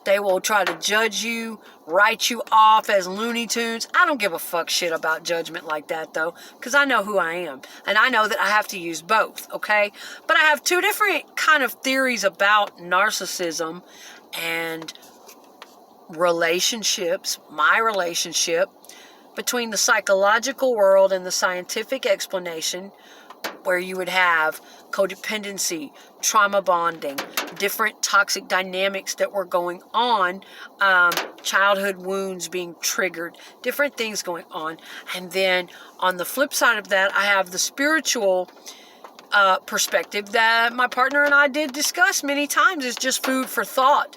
They will try to judge you, write you off as Looney Tunes. I don't give a fuck shit about judgment like that, though, because I know who I am. And I know that I have to use both, okay? But I have two different kind of theories about narcissism and relationships, my relationship, between the psychological world and the scientific explanation, where you would have codependency, trauma bonding, different toxic dynamics that were going on, childhood wounds being triggered, different things going on. And then on the flip side of that, I have the spiritual perspective that my partner and I did discuss many times. Is just food for thought,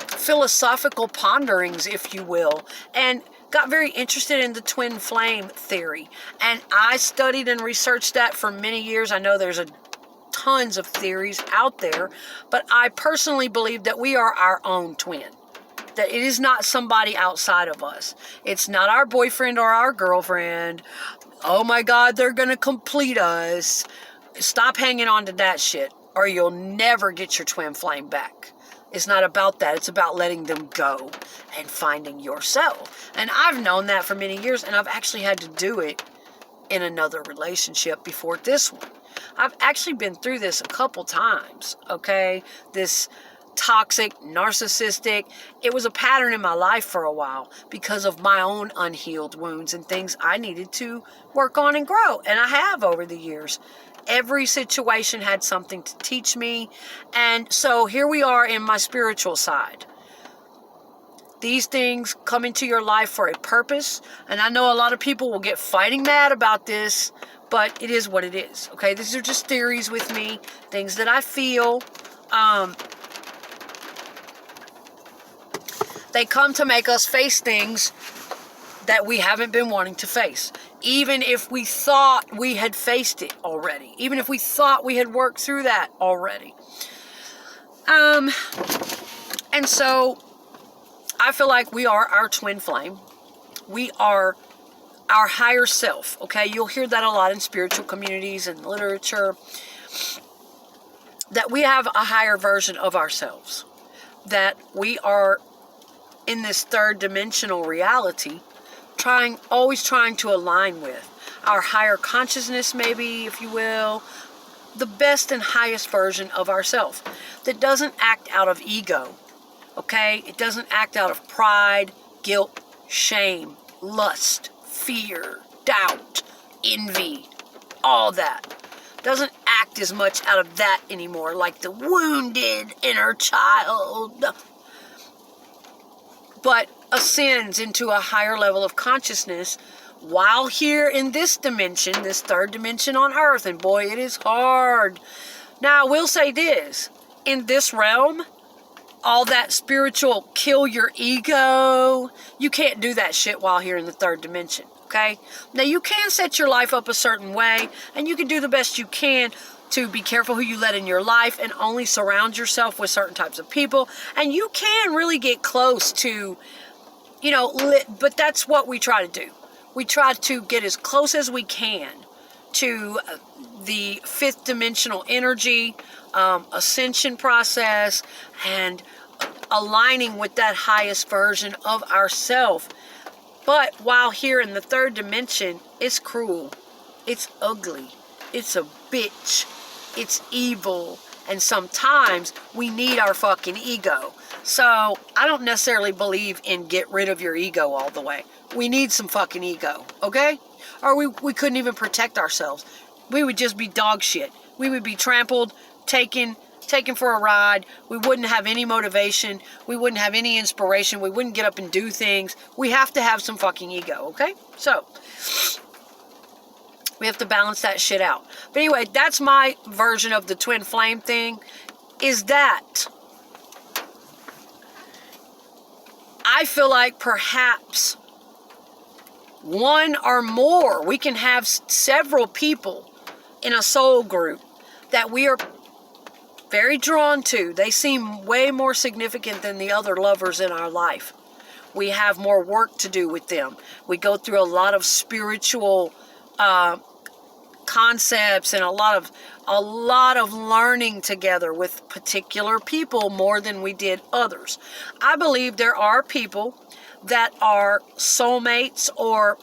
philosophical ponderings, if you will, and got very interested in the twin flame theory. And I studied and researched that for many years. I know there's tons of theories out there, but I personally believe that we are our own twin. That it is not somebody outside of us. It's not our boyfriend or our girlfriend. Oh my God, they're going to complete us. Stop hanging on to that shit, or you'll never get your twin flame back. It's not about that. It's about letting them go and finding yourself. And I've known that for many years, and I've actually had to do it in another relationship before this one. I've actually been through this a couple times, okay? This toxic, narcissistic, it was a pattern in my life for a while because of my own unhealed wounds and things I needed to work on and grow. And I have over the years. Every situation had something to teach me. And so here we are in my spiritual side. These things come into your life for a purpose. And I know a lot of people will get fighting mad about this, but it is what it is. Okay, these are just theories with me, things that I feel. They come to make us face things that we haven't been wanting to face. Even if we thought we had faced it already. Even if we thought we had worked through that already. And so, I feel like we are our twin flame. We are our higher self, okay? You'll hear that a lot in spiritual communities and literature. That we have a higher version of ourselves. That we are in this third dimensional reality, always trying to align with our higher consciousness, maybe, if you will, the best and highest version of ourselves that doesn't act out of ego, okay? It doesn't act out of pride, guilt, shame, lust, fear, doubt, envy, all that. Doesn't act as much out of that anymore, like the wounded inner child, but ascends into a higher level of consciousness while here in this dimension, this third dimension on earth. And boy, it is hard. Now, I will say this. In this realm, all that spiritual kill your ego, you can't do that shit while here in the third dimension, okay? Now, you can set your life up a certain way, and you can do the best you can to be careful who you let in your life and only surround yourself with certain types of people. And you can really get close to, but that's what we try to do. We try to get as close as we can to the fifth dimensional energy, ascension process, and aligning with that highest version of ourself. But while here in the third dimension, it's cruel, it's ugly, it's a bitch, it's evil, and sometimes we need our fucking ego. So I don't necessarily believe in get rid of your ego all the way. We need some fucking ego, okay? Or we couldn't even protect ourselves. We would just be dog shit. We would be trampled, taken for a ride. We wouldn't have any motivation. We wouldn't have any inspiration. We wouldn't get up and do things. We have to have some fucking ego, okay? So we have to balance that shit out. But anyway, that's my version of the twin flame thing, is that I feel like perhaps one or more, we can have several people in a soul group that we are very drawn to. They seem way more significant than the other lovers in our life. We have more work to do with them. We go through a lot of spiritual concepts and a lot of learning together with particular people more than we did others. I believe there are people that are soulmates, or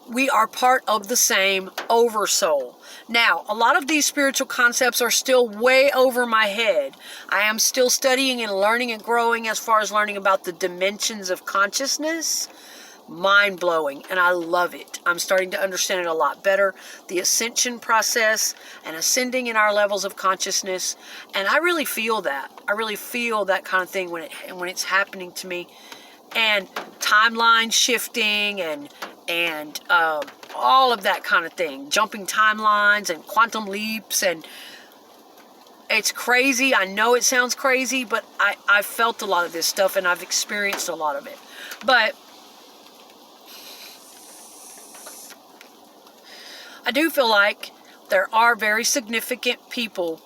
we are part of the same oversoul. Now, a lot of these spiritual concepts are still way over my head. I am still studying and learning and growing as far as learning about the dimensions of consciousness. Mind-blowing, and I love it. I'm starting to understand it a lot better. The ascension process and ascending in our levels of consciousness, and I really feel that. I really feel that kind of thing when it's happening to me. And timeline shifting and all of that kind of thing, jumping timelines and quantum leaps, and it's crazy. I know it sounds crazy, but I felt a lot of this stuff and I've experienced a lot of it. But I do feel like there are very significant people,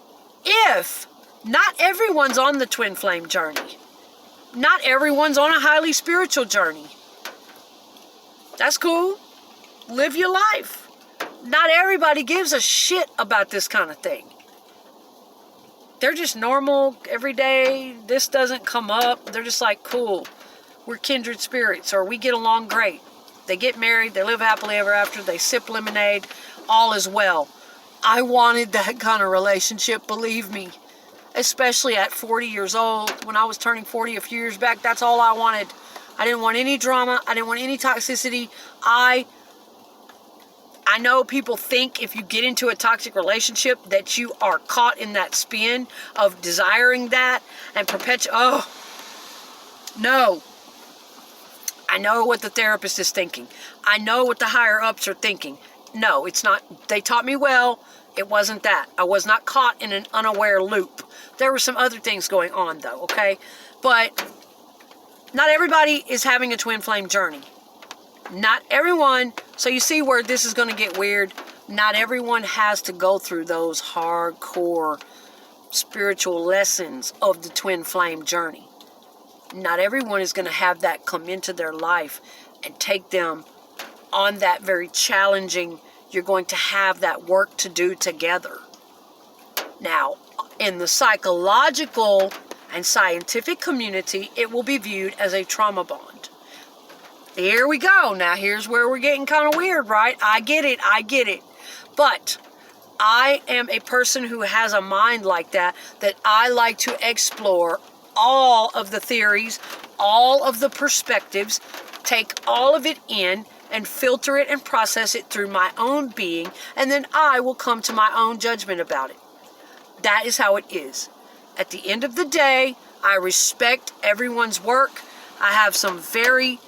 if not everyone's on the twin flame journey. Not everyone's on a highly spiritual journey. That's cool. Live your life. Not everybody gives a shit about this kind of thing. They're just normal, everyday. This doesn't come up. They're just like, cool. We're kindred spirits, or we get along great. They get married. They live happily ever after. They sip lemonade. All is well. I wanted that kind of relationship, believe me. Especially at 40 years old. When I was turning 40 a few years back, that's all I wanted. I didn't want any drama. I didn't want any toxicity. I know people think if you get into a toxic relationship that you are caught in that spin of desiring that and oh, no. I know what the therapist is thinking. I know what the higher ups are thinking. No, it's not. They taught me well. It wasn't that. I was not caught in an unaware loop. There were some other things going on, though, okay? But not everybody is having a twin flame journey. Not everyone. So you see where this is going to get weird. Not everyone has to go through those hardcore spiritual lessons of the twin flame journey. Not everyone is going to have that come into their life and take them on that very challenging, you're going to have that work to do together. Now, in the psychological and scientific community, it will be viewed as a trauma bond. Here we go. Now, here's where we're getting kind of weird, right? I get it. But I am a person who has a mind like that I like to explore all of the theories, all of the perspectives, take all of it in, and filter it and process it through my own being, and then I will come to my own judgment about it. That is how it is. At the end of the day, I respect everyone's work. I have some very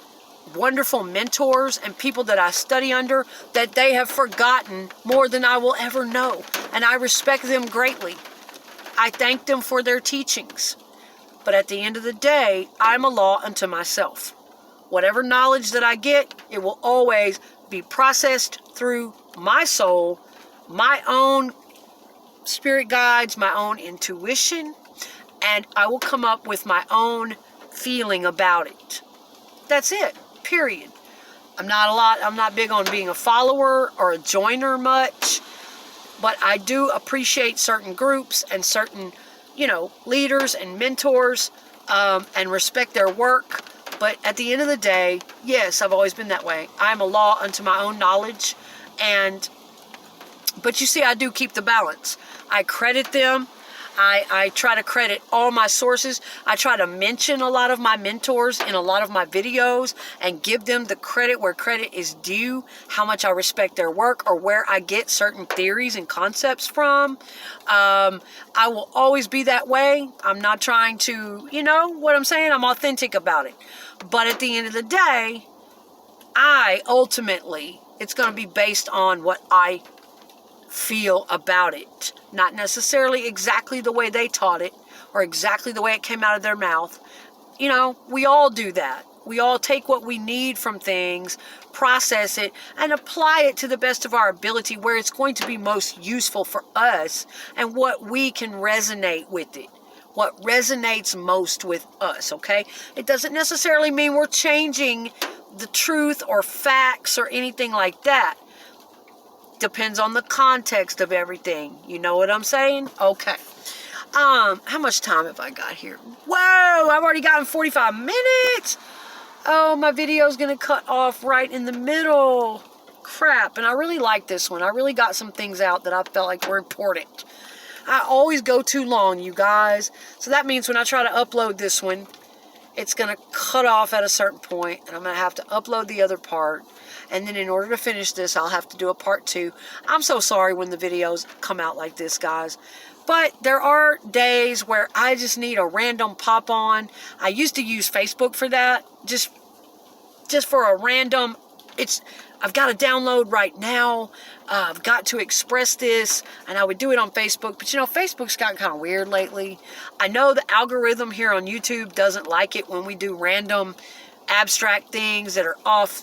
wonderful mentors and people that I study under that they have forgotten more than I will ever know, and I respect them greatly. I thank them for their teachings. But at the end of the day, I'm a law unto myself. Whatever knowledge that I get, it will always be processed through my soul, my own spirit guides, my own intuition, and I will come up with my own feeling about it. That's it, period. I'm not big on being a follower or a joiner much, but I do appreciate certain groups and certain, leaders and mentors, and respect their work. But at the end of the day, yes, I've always been that way. I'm a law unto my own knowledge. But you see, I do keep the balance. I credit them. I try to credit all my sources. I try to mention a lot of my mentors in a lot of my videos and give them the credit where credit is due, how much I respect their work or where I get certain theories and concepts from. I will always be that way. I'm not trying to, what I'm saying? I'm authentic about it. But at the end of the day, it's going to be based on what I feel about it. Not necessarily exactly the way they taught it or exactly the way it came out of their mouth. We all do that. We all take what we need from things, process it, and apply it to the best of our ability where it's going to be most useful for us and what we can resonate with it. What resonates most with us, okay? It doesn't necessarily mean we're changing the truth or facts or anything like that. depends on the context of everything. You know what I'm saying? Okay. How much time have I got here? Whoa, I've already gotten 45 minutes. Oh, my video's going to cut off right in the middle. Crap. And I really like this one. I really got some things out that I felt like were important. I always go too long, you guys. So that means when I try to upload this one, it's going to cut off at a certain point, and I'm going to have to upload the other part. And then in order to finish this, I'll have to do a part 2. I'm so sorry when the videos come out like this, guys. But there are days where I just need a random pop on. I used to use Facebook for that. Just for a random, I've got to download right now. I've got to express this, and I would do it on Facebook. But, you know, Facebook's gotten kind of weird lately. I know the algorithm here on YouTube doesn't like it when we do random abstract things that are off